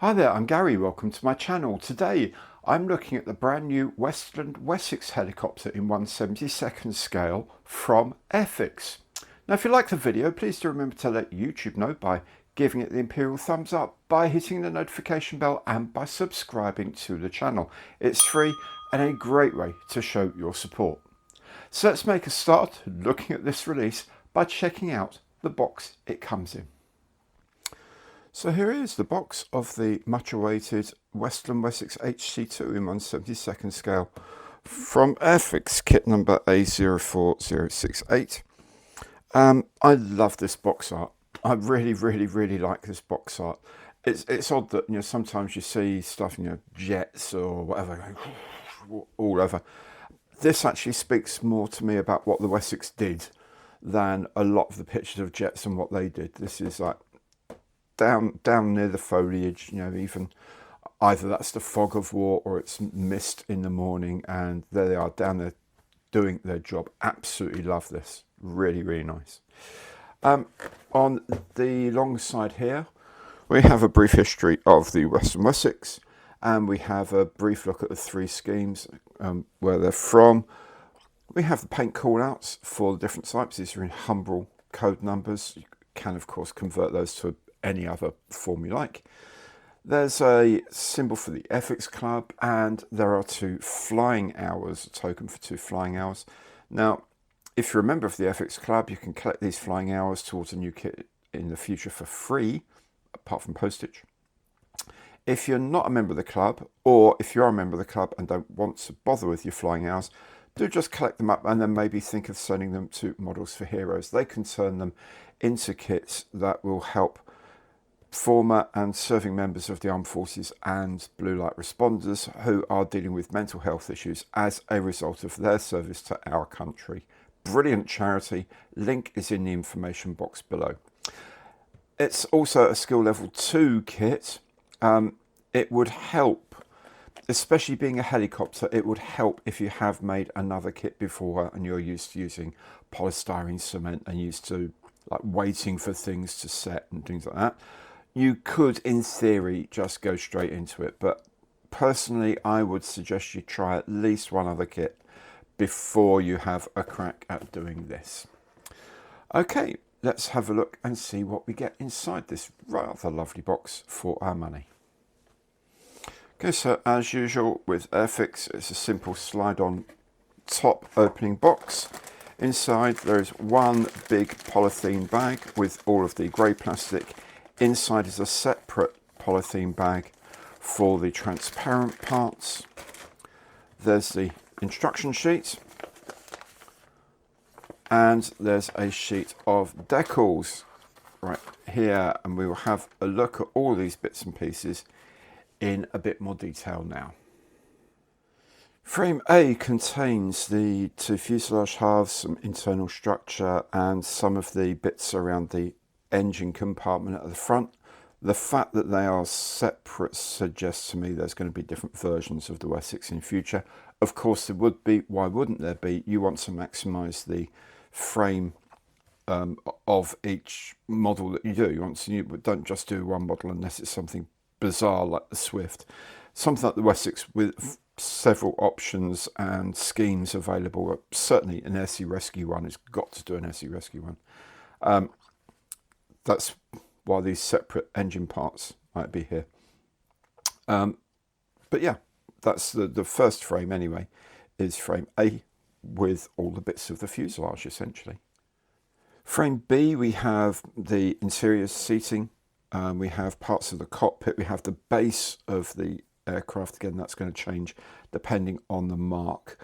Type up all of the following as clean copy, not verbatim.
Hi there, I'm Gary. Welcome to my channel. Today I'm looking at the brand new Westland Wessex helicopter in 1/72nd scale from Airfix. Now if you like the video, please do remember to let YouTube know by giving it the imperial thumbs up, by hitting the notification bell and by subscribing to the channel. It's free and a great way to show your support. So let's make a start looking at this release by checking out the box it comes in. So here is the box of the much awaited Westland Wessex HC2 in 1/72nd scale from Airfix, kit number A04068. I love this box art. I really like this box art. It's odd that, you know, sometimes you see stuff, you know, jets or whatever all over. This actually speaks more to me about what the Wessex did than a lot of the pictures of jets and what they did. This is like down near the foliage, you know, even either that's the fog of war or it's mist in the morning, and there they are down there doing their job. Absolutely love this. Really nice. On the long side here we have a brief history of the Westland Wessex, and we have a brief look at the three schemes, where they're from. We have the paint call-outs for the different types. These are in Humbrol code numbers. You can of course convert those to any other form you like. There's a symbol for the Airfix Club, and there are 2 flying hours, a token for 2 flying hours. Now, if you're a member of the Airfix Club, you can collect these flying hours towards a new kit in the future for free, apart from postage. If you're not a member of the club, or if you are a member of the club and don't want to bother with your flying hours, do just collect them up and then maybe think of sending them to Models for Heroes. They can turn them into kits that will help former and serving members of the armed forces and blue light responders who are dealing with mental health issues as a result of their service to our country. Brilliant charity. Link is in the information box below. It's also a skill level 2 kit. It would help, especially being a helicopter, it would help if you have made another kit before and you're used to using polystyrene cement and used to like waiting for things to set and things like that. You could, in theory, just go straight into it, but personally I would suggest you try at least one other kit before you have a crack at doing this. Okay, let's have a look and see what we get inside this rather lovely box for our money. Okay, so as usual with Airfix, it's a simple slide-on top opening box. Inside there is one big polythene bag with all of the grey plastic. Inside is a separate polythene bag for the transparent parts. There's the instruction sheet, and there's a sheet of decals right here, and we will have a look at all these bits and pieces in a bit more detail now. Frame A contains the 2 fuselage halves, some internal structure and some of the bits around the engine compartment at the front. The fact that they are separate suggests to me there's going to be different versions of the Wessex in future. Of course there would be, why wouldn't there be? You want to maximise the frame of each model that you do. You don't just do one model unless it's something bizarre like the Swift. Something like the Wessex with several options and schemes available. Certainly an SE Rescue one has got to do an SE Rescue one. That's why these separate engine parts might be here. But yeah, that's the first frame anyway, is frame A with all the bits of the fuselage essentially. Frame B, we have the interior seating, we have parts of the cockpit, we have the base of the aircraft. Again, that's going to change depending on the mark.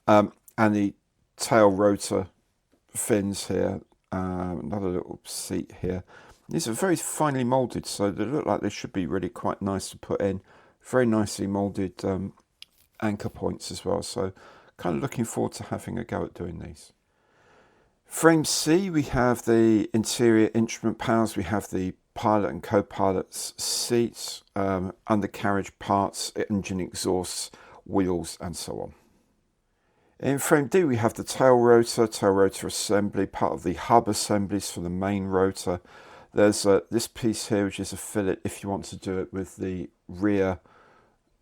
And the tail rotor fins here. Another little seat here. These are very finely moulded, so they look like they should be really quite nice to put in. Very nicely moulded anchor points as well, so kind of looking forward to having a go at doing these. Frame C, we have the interior instrument panels, we have the pilot and co-pilot's seats, undercarriage parts, engine exhausts, wheels and so on. In frame D we have the tail rotor assembly, part of the hub assemblies for the main rotor. There's this piece here, which is a fillet if you want to do it with the rear,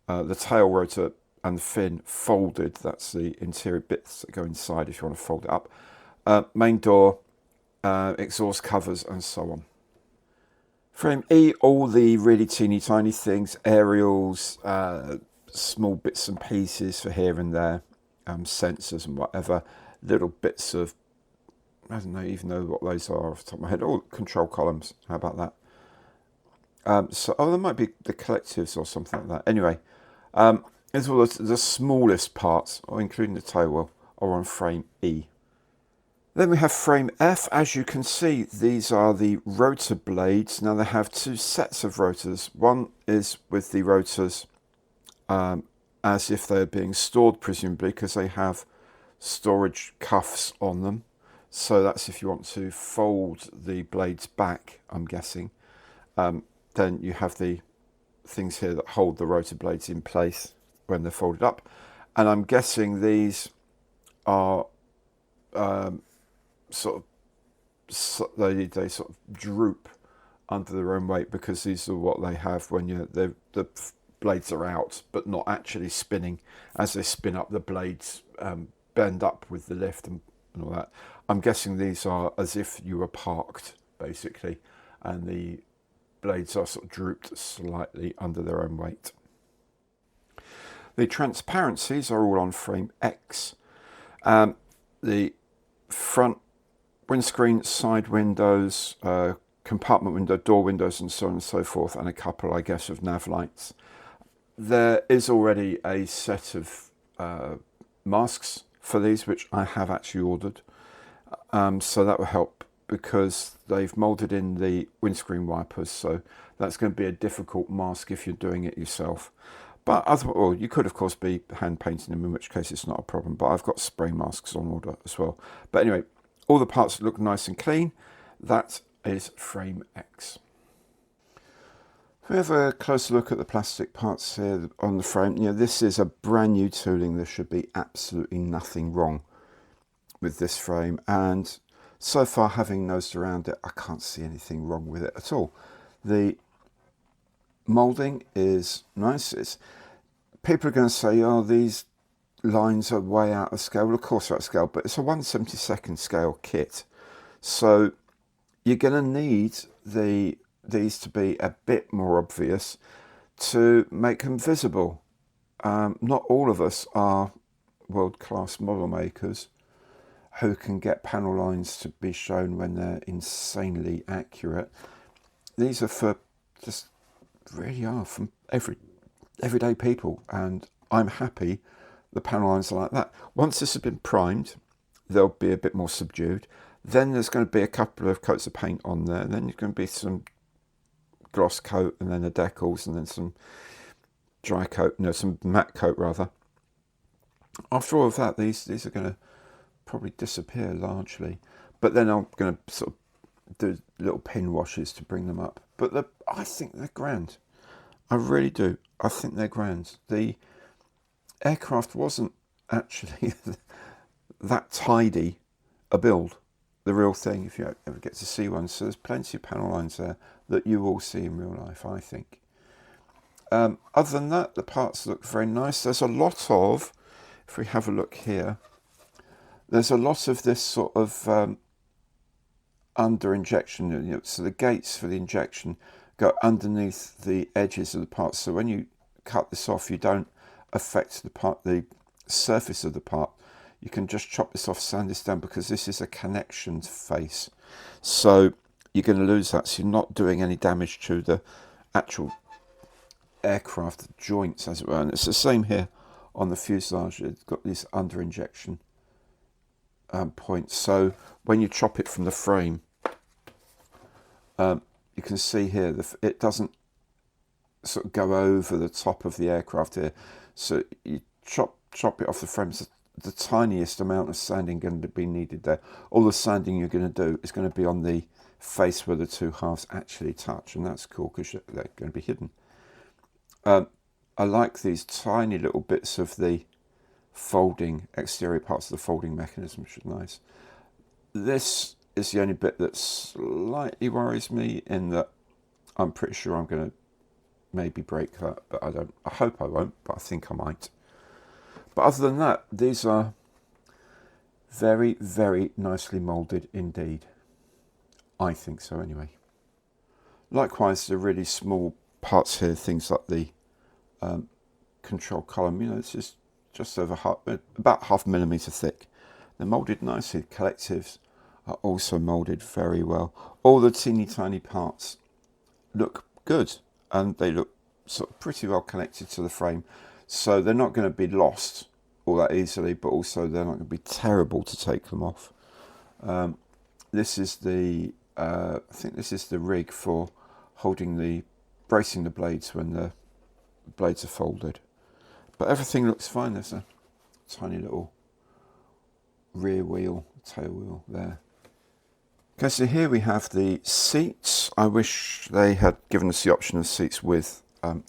the tail rotor and the fin folded. That's the interior bits that go inside if you want to fold it up. Main door, exhaust covers and so on. Frame E, all the really teeny tiny things, aerials, small bits and pieces for here and there, sensors and whatever, little bits of, I don't know, even know what those are off the top of my head. Oh, control columns, how about that? So, there might be the collectives or something like that. Anyway, it's all the smallest parts, including the tail wheel, are on frame E. Then we have frame F. As you can see, these are the rotor blades. Now they have two sets of rotors. One is with the rotors as if they're being stored, presumably, because they have storage cuffs on them. So that's if you want to fold the blades back, I'm guessing. Then you have the things here that hold the rotor blades in place when they're folded up. And I'm guessing these are they sort of droop under their own weight, because these are what they have when the blades are out but not actually spinning. As they spin up, the blades bend up with the lift and all that. I'm guessing these are as if you were parked, basically, and the blades are sort of drooped slightly under their own weight. The transparencies are all on frame X. The front windscreen, side windows, compartment window, door windows and so on and so forth, and a couple, I guess, of nav lights. There is already a set of masks for these, which I have actually ordered. So that will help, because they've moulded in the windscreen wipers, so that's going to be a difficult mask if you're doing it yourself. But you could, of course, be hand painting them, in which case it's not a problem. But I've got spray masks on order as well. But anyway, all the parts look nice and clean. That is frame X. If we have a closer look at the plastic parts here on the frame, this is a brand new tooling. There should be absolutely nothing wrong with this frame. And so far, having nosed around it, I can't see anything wrong with it at all. The moulding is nice. People are going to say, oh, these lines are way out of scale. Well, of course they're out of scale, but it's a 1/72nd scale kit. So you're going to need these to be a bit more obvious to make them visible. Not all of us are world-class model makers who can get panel lines to be shown when they're insanely accurate. These are for just really are from everyday people, and I'm happy the panel lines are like that. Once this has been primed, they'll be a bit more subdued. Then there's going to be a couple of coats of paint on there, and then there's going to be some gloss coat, and then the decals, and then some dry coat, some matte coat rather. After all of that, these are going to probably disappear largely, but then I'm going to sort of do little pin washes to bring them up. But I think they're grand. I really do. I think they're grand. The aircraft wasn't actually that tidy a build, the real thing, if you ever get to see one. So there's plenty of panel lines there that you will see in real life, I think. Other than that, the parts look very nice. There's a lot of, if we have a look here, there's a lot of this sort of under injection. So the gates for the injection go underneath the edges of the parts. So when you cut this off, you don't affect the surface of the part. You can just chop this off, sand this down, because this is a connections face. So you're going to lose that. So you're not doing any damage to the actual aircraft joints, as it were. And it's the same here on the fuselage. It's got these under injection points. So when you chop it from the frame, you can see here it doesn't sort of go over the top of the aircraft here. So you chop it off the frame. So the tiniest amount of sanding going to be needed there. All the sanding you're going to do is going to be on the face where the two halves actually touch, and that's cool because they're going to be hidden. I like these tiny little bits of the folding exterior parts of the folding mechanism, which is nice. This is the only bit that slightly worries me, in that I'm pretty sure I'm going to maybe break that, but I hope I won't, but I think I might. But other than that, these are very, very nicely moulded indeed. I think so anyway. Likewise, the really small parts here, things like the control column, you know, this is just over about half millimetre thick. They're moulded nicely. Collectives are also moulded very well. All the teeny tiny parts look good, and they look sort of pretty well connected to the frame, so they're not going to be lost all that easily, but also they're not going to be terrible to take them off. This is the I think this is the rig for bracing the blades when the blades are folded. But everything looks fine. There's a tiny little rear wheel, tail wheel there. Okay, so here we have the seats. I wish they had given us the option of seats with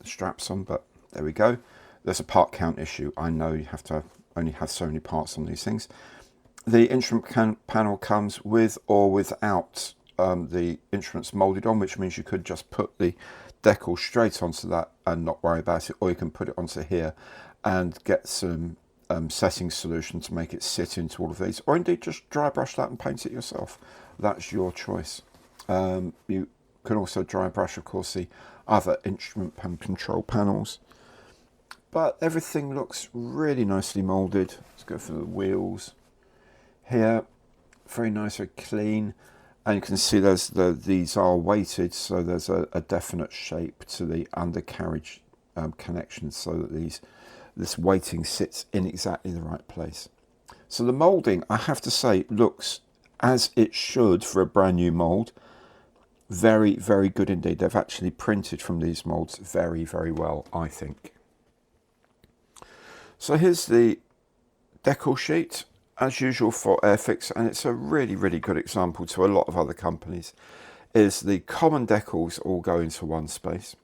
straps on, but there we go. There's a part count issue. I know you have to only have so many parts on these things. The instrument panel comes with or without the instruments moulded on, which means you could just put the decal straight onto that and not worry about it, or you can put it onto here and get some setting solution to make it sit into all of these, or indeed just dry brush that and paint it yourself. That's your choice. You can also dry brush, of course, the other instrument and control panels. But everything looks really nicely moulded. Let's go for the wheels here. Very nice, very clean. And you can see these are weighted, so there's a definite shape to the undercarriage connections, so that this weighting sits in exactly the right place. So the moulding, I have to say, looks as it should for a brand new mould. Very, very good indeed. They've actually printed from these moulds very, very well, I think. So here's the decal sheet, as usual for Airfix, and it's a really, really good example to a lot of other companies, is the common decals all go into one space.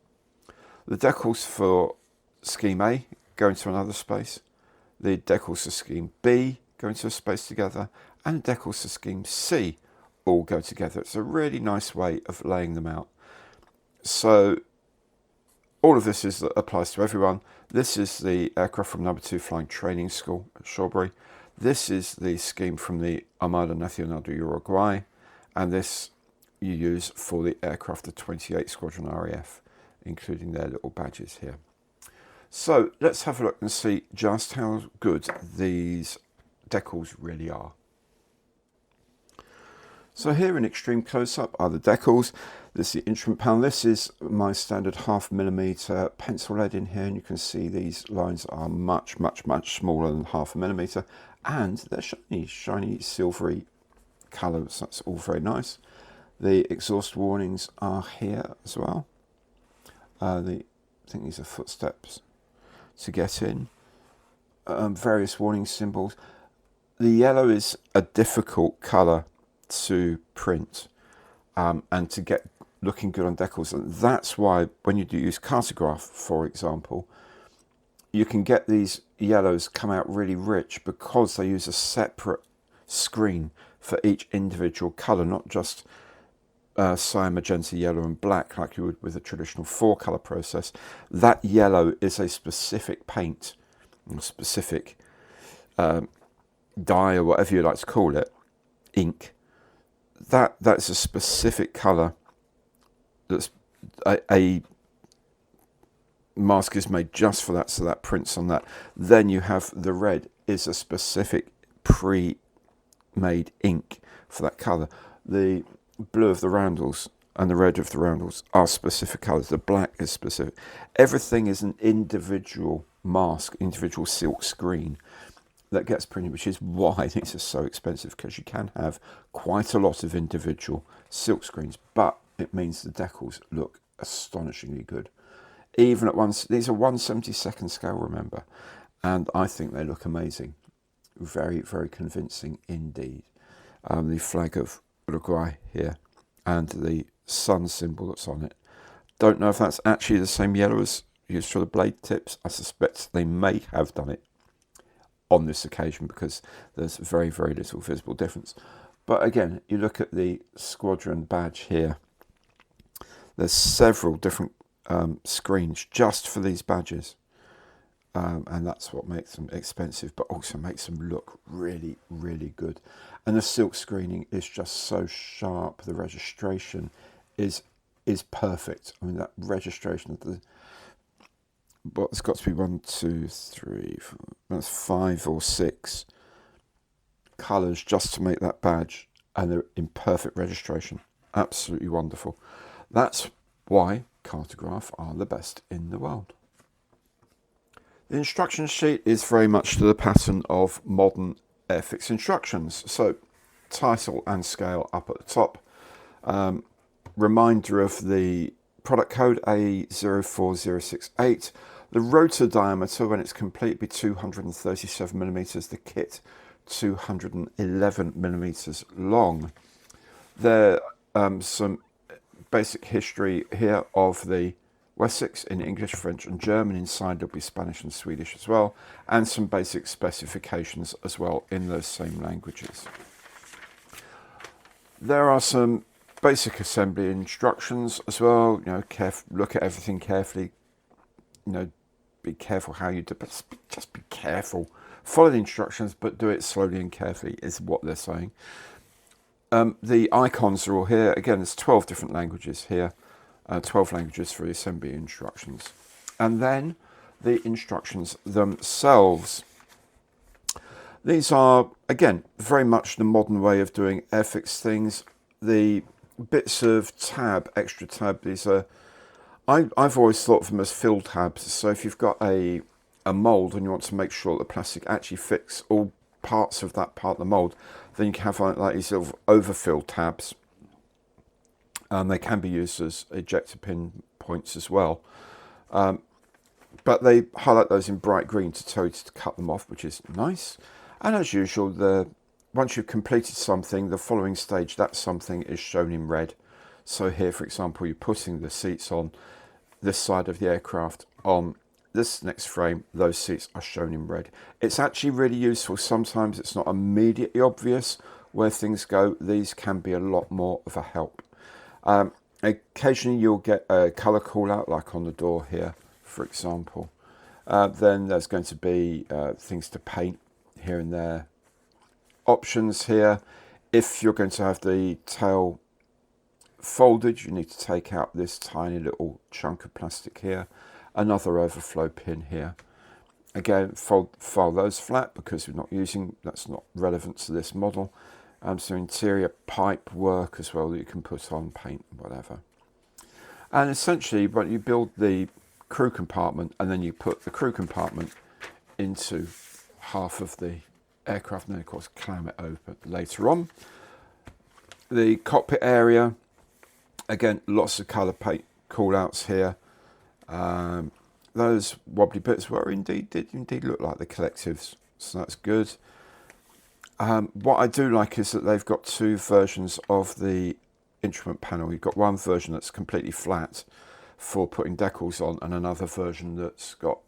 The decals for scheme A go into another space. The decals for scheme B go into a space together, and the decals for scheme C all go together. It's a really nice way of laying them out. So all of this applies to everyone. This is the aircraft from No. 2 Flying Training School at Shawbury. This is the scheme from the Armada Nacional de Uruguay, and this you use for the aircraft of 28 Squadron RAF, including their little badges here. So let's have a look and see just how good these decals really are. So here in extreme close-up are the decals. This is the instrument panel. This is my standard 0.5 millimetre pencil lead in here, and you can see these lines are much, much, much smaller than 0.5 millimetre, and they're shiny, silvery colours. So that's all very nice. The exhaust warnings are here as well. I think these are footsteps to get in. Various warning symbols. The yellow is a difficult colour to print and to get looking good on decals, and that's why when you do use cartograph, for example, you can get these yellows come out really rich because they use a separate screen for each individual colour, not just cyan, magenta, yellow and black like you would with a traditional 4-colour process. That yellow is a specific paint, or specific dye, or whatever you like to call it, ink. That's a specific colour. That's a mask is made just for that, so that prints on that. Then you have the red is a specific pre-made ink for that colour. The blue of the roundels and the red of the roundels are specific colours. The black is specific. Everything is an individual mask, individual silk screen that gets printed, which is why these are so expensive, because you can have quite a lot of individual silk screens, but it means the decals look astonishingly good. Even at these are 1/72 scale, remember, and I think they look amazing. Very, very convincing indeed. The flag of Uruguay here and the sun symbol that's on it. Don't know if that's actually the same yellow as used for the blade tips. I suspect they may have done it on this occasion because there's very, very little visible difference. But again, you look at the squadron badge here. There's several different screens just for these badges. And that's what makes them expensive, but also makes them look really, really good. And the silk screening is just so sharp. The registration is perfect. I mean, that registration of the, well, it's got to be 1, 2, 3, 4, that's 5 or 6 colours just to make that badge, and they're in perfect registration. Absolutely wonderful. That's why Cartograph are the best in the world. The instruction sheet is very much to the pattern of modern Airfix instructions. So title and scale up at the top. Reminder of the product code A04068. The rotor diameter when it's complete will be 237 millimeters. The kit 211 millimeters long. There some basic history here of the Wessex in English, French and German. Inside there'll be Spanish and Swedish as well, and some basic specifications as well in those same languages. There are some basic assembly instructions as well. You know, look at everything carefully. You know, be careful how you do, but just be careful. Follow the instructions, but do it slowly and carefully is what they're saying. The icons are all here. Again, there's 12 different languages here. 12 languages for the assembly instructions. And then the instructions themselves. These are, again, very much the modern way of doing Airfix things. The bits of tab, extra tab, these are, I've always thought of them as fill tabs. So if you've got a mould and you want to make sure that the plastic actually fits all parts of that part of the mould, then you can have like these sort of overfill tabs. They can be used as ejector pin points as well. But they highlight those in bright green to tell you to cut them off, which is nice. And as usual, once you've completed something, the following stage, that something is shown in red. So here, for example, you're putting the seats on this side of the aircraft. On this next frame, those seats are shown in red. It's actually really useful. Sometimes it's not immediately obvious where things go. These can be a lot more of a help. Occasionally you'll get a colour call out, like on the door here, for example. Then there's going to be things to paint here and there. Options here. If you're going to have the tail folded, you need to take out this tiny little chunk of plastic here. Another overflow pin here. Again, file those flat because we're not using, that's not relevant to this model. So interior pipe work as well that you can put on, paint, whatever. And essentially, but you build the crew compartment and then you put the crew compartment into half of the aircraft and then of course clam it open later on. The cockpit area, again, lots of colour paint call outs here. Those wobbly bits were did indeed look like the collectives, so that's good. What I do like is that they've got two versions of the instrument panel. You've got one version that's completely flat for putting decals on, and another version that's got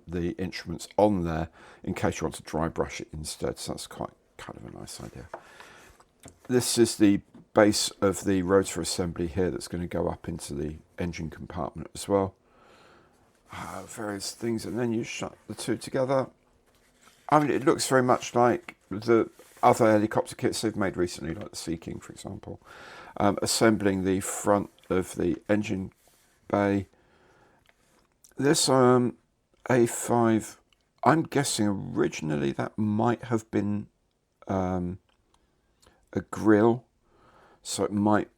the instruments on there in case you want to dry brush it instead. So that's quite kind of a nice idea. This is the base of the rotor assembly here that's going to go up into the engine compartment as well. Various things, and then you shut the two together. I mean, it looks very much like the other helicopter kits they've made recently, like the Sea King, for example. Assembling the front of the engine bay. This A5, I'm guessing originally that might have been a grill, so it might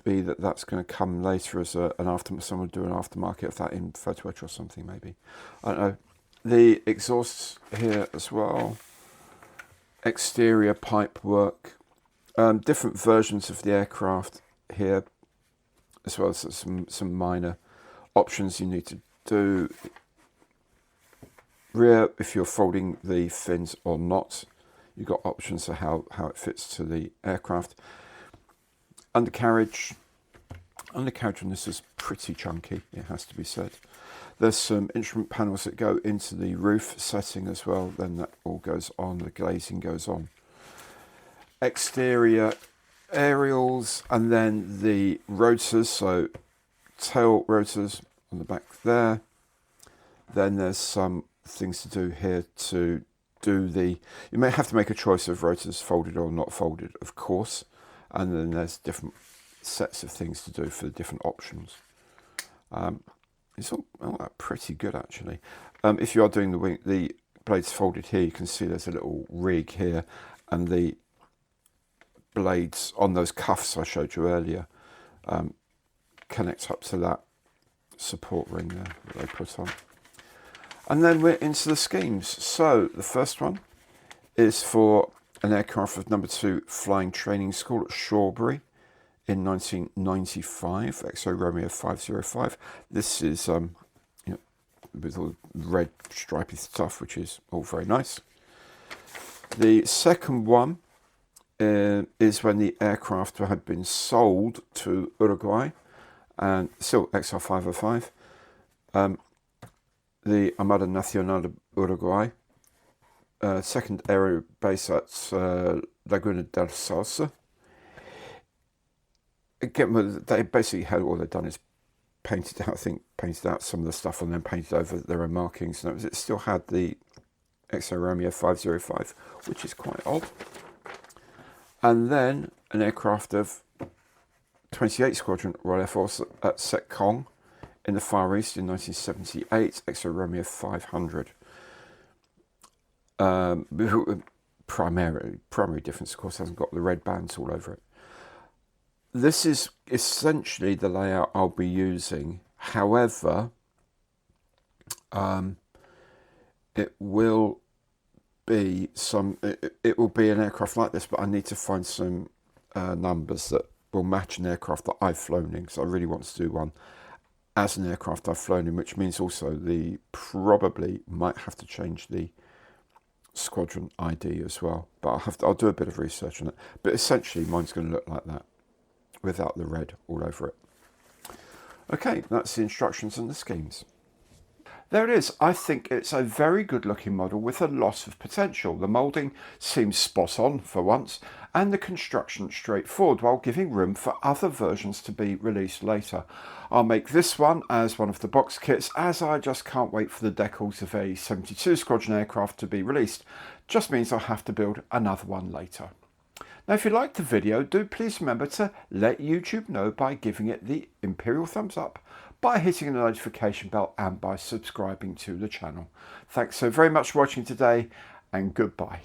be that that's going to come later as an aftermarket. Someone will do an aftermarket of that in photo etch or something, maybe. I don't know. The exhausts here as well. Exterior pipe work. Different versions of the aircraft here, as well as some minor options you need to do. Rear, if you're folding the fins or not, you've got options for how it fits to the aircraft. Undercarriage on this is pretty chunky, it has to be said. There's some instrument panels that go into the roof setting as well, then that all goes on, the glazing goes on. Exterior aerials, and then the rotors, so tail rotors on the back there. Then there's some things to do here to do you may have to make a choice of rotors folded or not folded, of course, and then there's different sets of things to do for the different options. It's all pretty good actually. If you are doing the blades folded here, you can see there's a little rig here, and the blades on those cuffs I showed you earlier connect up to that support ring there that they put on. And then we're into the schemes. So the first one is for an aircraft of number 2 flying training school at Shawbury in 1995, XO Romeo 505. This is with all the red stripy stuff, which is all very nice. The second one is when the aircraft had been sold to Uruguay, and still XR 505. The Armada Nacional de Uruguay, second aero base at Laguna del Salsa. Again, they basically had all they've done is painted out some of the stuff and then painted over their own markings. And it still had the XO Romeo 505, which is quite odd. And then an aircraft of 28 Squadron Royal Air Force at Setkong in the Far East in 1978, XO Romeo 500. Primary difference, of course, hasn't got the red bands all over it. This is essentially the layout I'll be using. However, it will be it will be an aircraft like this, but I need to find some numbers that will match an aircraft that I've flown in, because I really want to do one as an aircraft I've flown in, which means also probably might have to change the squadron ID as well. But I'll do a bit of research on it. But essentially, mine's going to look like that, without the red all over it. Okay, that's the instructions and the schemes. There it is. I think it's a very good looking model with a lot of potential. The moulding seems spot on for once, and the construction straightforward, while giving room for other versions to be released later. I'll make this one as one of the box kits, as I just can't wait for the decals of a 72 Squadron aircraft to be released. Just means I'll have to build another one later. Now, if you liked the video, do please remember to let YouTube know by giving it the Imperial thumbs up, by hitting the notification bell, and by subscribing to the channel. Thanks so very much for watching today, and goodbye.